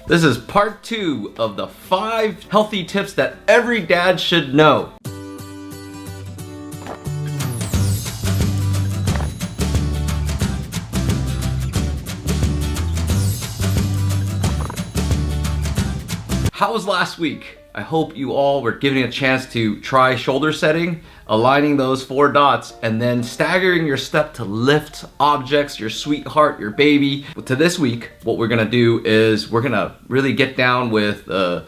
This is part 2 of the 5 healthy tips that every dad should know. How was last week? I hope you all were given a chance to try shoulder setting, aligning those 4 dots, and then staggering your step to lift objects, your sweetheart, your baby. To this week, what we're gonna do is we're gonna really get down with a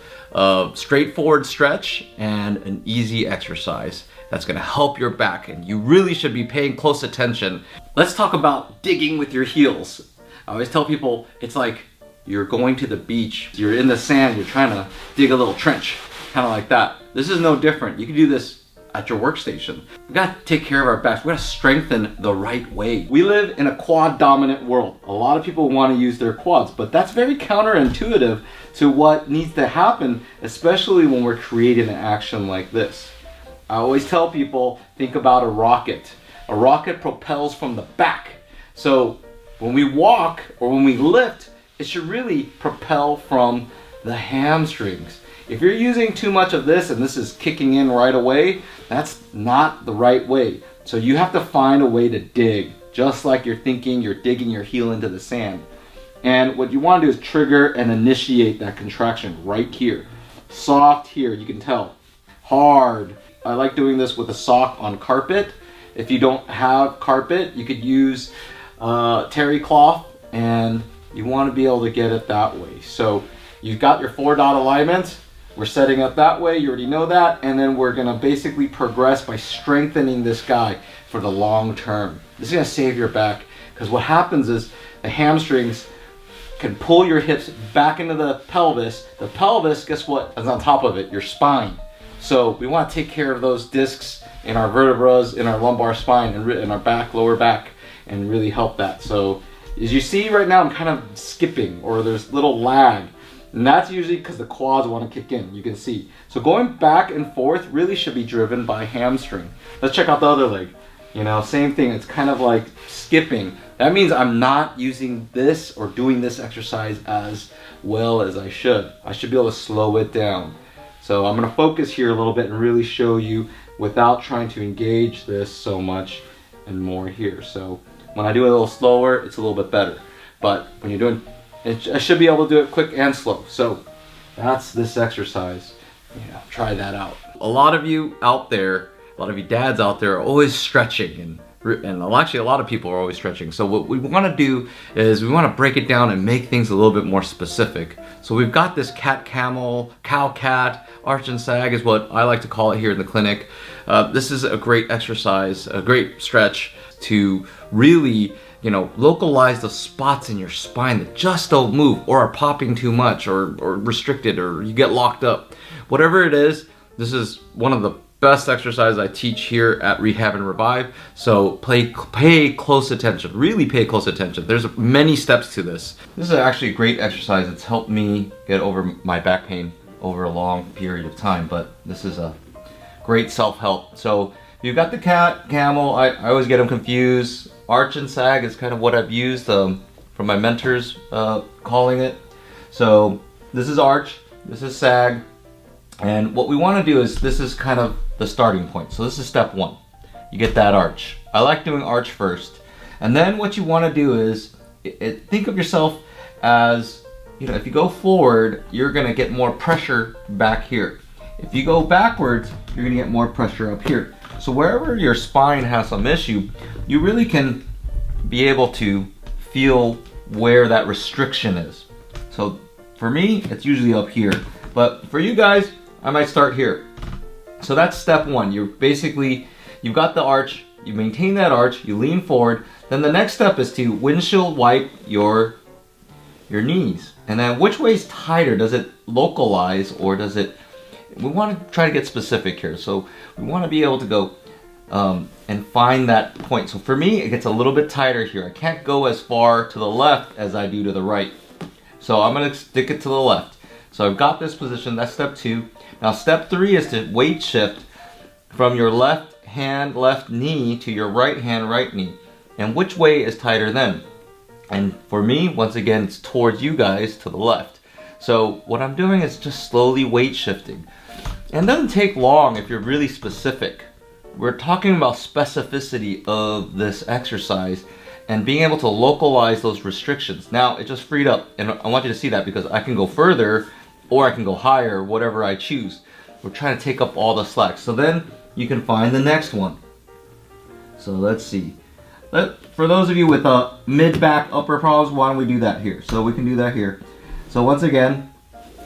straightforward stretch and an easy exercise that's gonna help your back, and you really should be paying close attention. Let's talk about digging with your heels. I always tell people it's like you're going to the beach, you're in the sand, you're trying to dig a little trench, kind of like that. This is no different. You can do this at your workstation. We gotta take care of our backs. We gotta strengthen the right way. We live in a quad dominant world. A lot of people want to use their quads, but that's very counterintuitive to what needs to happen, especially when we're creating an action like this. I always tell people, think about a rocket. A rocket propels from the back. So when we walk or when we lift, it should really propel from the hamstrings. If you're using too much of this and this is kicking in right away, that's not the right way. So you have to find a way to dig, just like you're thinking you're digging your heel into the sand. And what you want to do is trigger and initiate that contraction right here. Soft here, you can tell. Hard. I like doing this with a sock on carpet. If you don't have carpet, you could use terry cloth, and you want to be able to get it that way. So you've got your 4 dot alignment. We're setting up that way, you already know that, and then we're gonna basically progress by strengthening this guy for the long term. This is gonna save your back, because what happens is the hamstrings can pull your hips back into the pelvis. The pelvis, guess what, is on top of it? Your spine. So we want to take care of those discs in our vertebrae, in our lumbar spine, and in our back, lower back, and really help that. So as you see right now, I'm kind of skipping, or there's little lag. And that's usually because the quads want to kick in, you can see. So going back and forth really should be driven by hamstring. Let's check out the other leg. You know, same thing, it's kind of like skipping. That means I'm not using this or doing this exercise as well as I should. I should be able to slow it down. So I'm gonna focus here a little bit and really show you without trying to engage this so much and more here. So when I do it a little slower, it's a little bit better. But when you're doing I should be able to do it quick and slow. So that's this exercise. Yeah, try that out. A lot of you out there, a lot of you dads out there are always stretching, and actually a lot of people are always stretching. So what we want to do is we want to break it down and make things a little bit more specific. So we've got this cat camel, cow cat, arch and sag is what I like to call it here in the clinic. This is a great exercise, a great stretch to really, you know, localize the spots in your spine that just don't move or are popping too much or restricted, or you get locked up. Whatever it is, this is one of the best exercises I teach here at Rehab and Revive. So pay close attention, really pay close attention. There's many steps to this. This is actually a great exercise. It's helped me get over my back pain over a long period of time, but this is a great self-help. So you've got the cat, camel, I always get them confused. Arch and sag is kind of what I've used from my mentors calling it. So this is arch, this is sag, and what we want to do is, this is kind of the starting point. So this is step 1. You get that arch. I like doing arch first. And then what you want to do is, think of yourself as, you know, if you go forward, you're going to get more pressure back here. If you go backwards, you're going to get more pressure up here. So wherever your spine has some issue, you really can be able to feel where that restriction is. So for me, it's usually up here. But for you guys, I might start here. So that's step 1. You've got the arch, you maintain that arch, you lean forward. Then the next step is to windshield wipe your knees. And then which way is tighter? Does it localize, or does it, we want to try to get specific here. So we want to be able to go and find that point. So for me, it gets a little bit tighter here. I can't go as far to the left as I do to the right. So I'm gonna stick it to the left. So I've got this position, that's step 2. Now step 3 is to weight shift from your left hand, left knee to your right hand, right knee. And which way is tighter then? And for me, once again, it's towards you guys to the left. So what I'm doing is just slowly weight shifting. And it doesn't take long if you're really specific. We're talking about specificity of this exercise and being able to localize those restrictions. Now it just freed up, and I want you to see that because I can go further or I can go higher, whatever I choose. We're trying to take up all the slack. So then you can find the next one. So let's see. For those of you with mid-back upper problems, why don't we do that here? So we can do that here. So once again,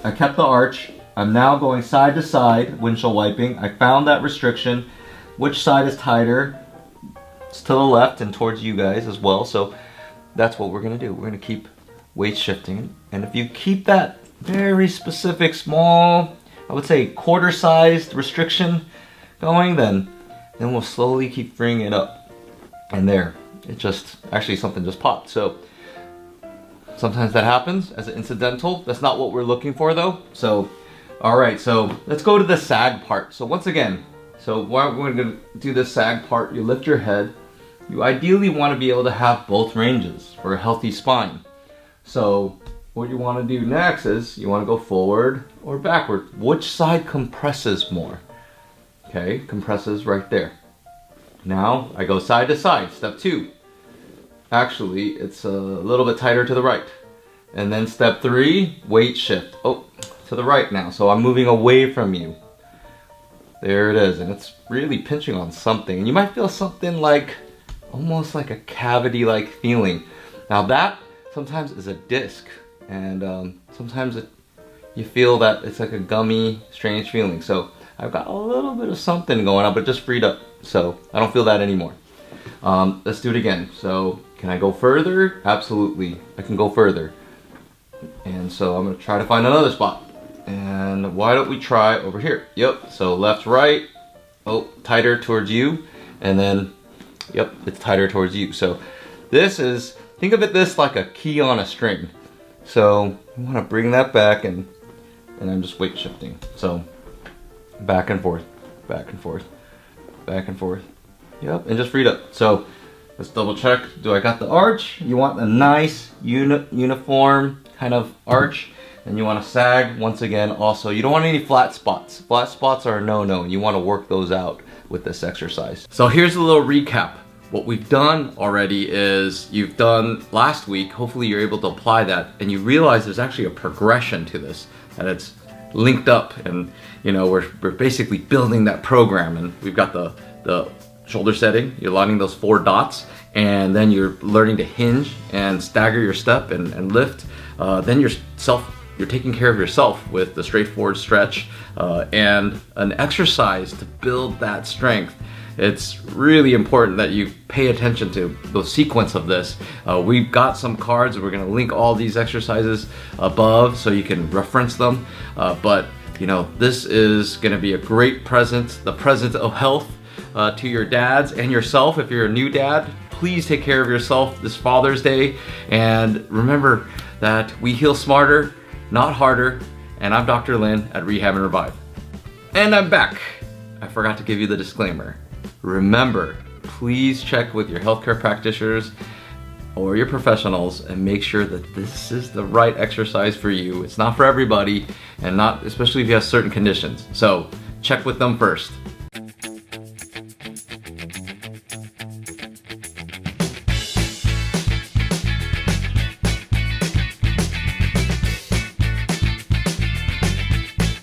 I kept the arch. I'm now going side to side, windshield wiping. I found that restriction. Which side is tighter? It's to the left and towards you guys as well. So that's what we're gonna do. We're gonna keep weight shifting. And if you keep that very specific, small, I would say quarter-sized restriction going, then we'll slowly keep bringing it up. And there, it just, actually something just popped. So sometimes that happens as an incidental. That's not what we're looking for though. So, all right, so let's go to the sag part. So once again, so while we're gonna do this sag part, you lift your head. You ideally wanna be able to have both ranges for a healthy spine. So what you wanna do next is you wanna go forward or backward. Which side compresses more? Okay, compresses right there. Now I go side to side, step 2. Actually, it's a little bit tighter to the right. And then step 3, weight shift. Oh, to the right now. So I'm moving away from you. There it is, and it's really pinching on something. And you might feel something like, almost like a cavity-like feeling. Now that sometimes is a disc, and sometimes you feel that it's like a gummy, strange feeling. So I've got a little bit of something going on, but just freed up. So I don't feel that anymore. Let's do it again. So can I go further? Absolutely, I can go further. And so I'm gonna try to find another spot. And why don't we try over here? Yep, so left, right. Oh, tighter towards you. And then, yep, it's tighter towards you. So this is, think of it this like a key on a string. So I wanna bring that back and I'm just weight shifting. So back and forth, back and forth, back and forth. Yep, and just freed up. So let's double check. Do I got the arch? You want a nice uniform kind of arch, and you want to sag once again. Also, you don't want any flat spots. Flat spots are a no-no, and you want to work those out with this exercise. So here's a little recap. What we've done already is you've done last week. Hopefully you're able to apply that, and you realize there's actually a progression to this, and it's linked up, and you know we're basically building that program. And we've got the shoulder setting, you're lining those 4 dots, and then you're learning to hinge and stagger your step and lift. Then you're taking care of yourself with the straightforward stretch and an exercise to build that strength. It's really important that you pay attention to the sequence of this. We've got some cards, we're gonna link all these exercises above so you can reference them. But you know, this is gonna be a great present, the present of health to your dads and yourself. If you're a new dad, please take care of yourself this Father's Day. And remember that we heal smarter, not harder. And I'm Dr. Lin at Rehab and Revive. And I'm back. I forgot to give you the disclaimer. Remember, please check with your healthcare practitioners or your professionals and make sure that this is the right exercise for you. It's not for everybody, and not especially if you have certain conditions. So check with them first.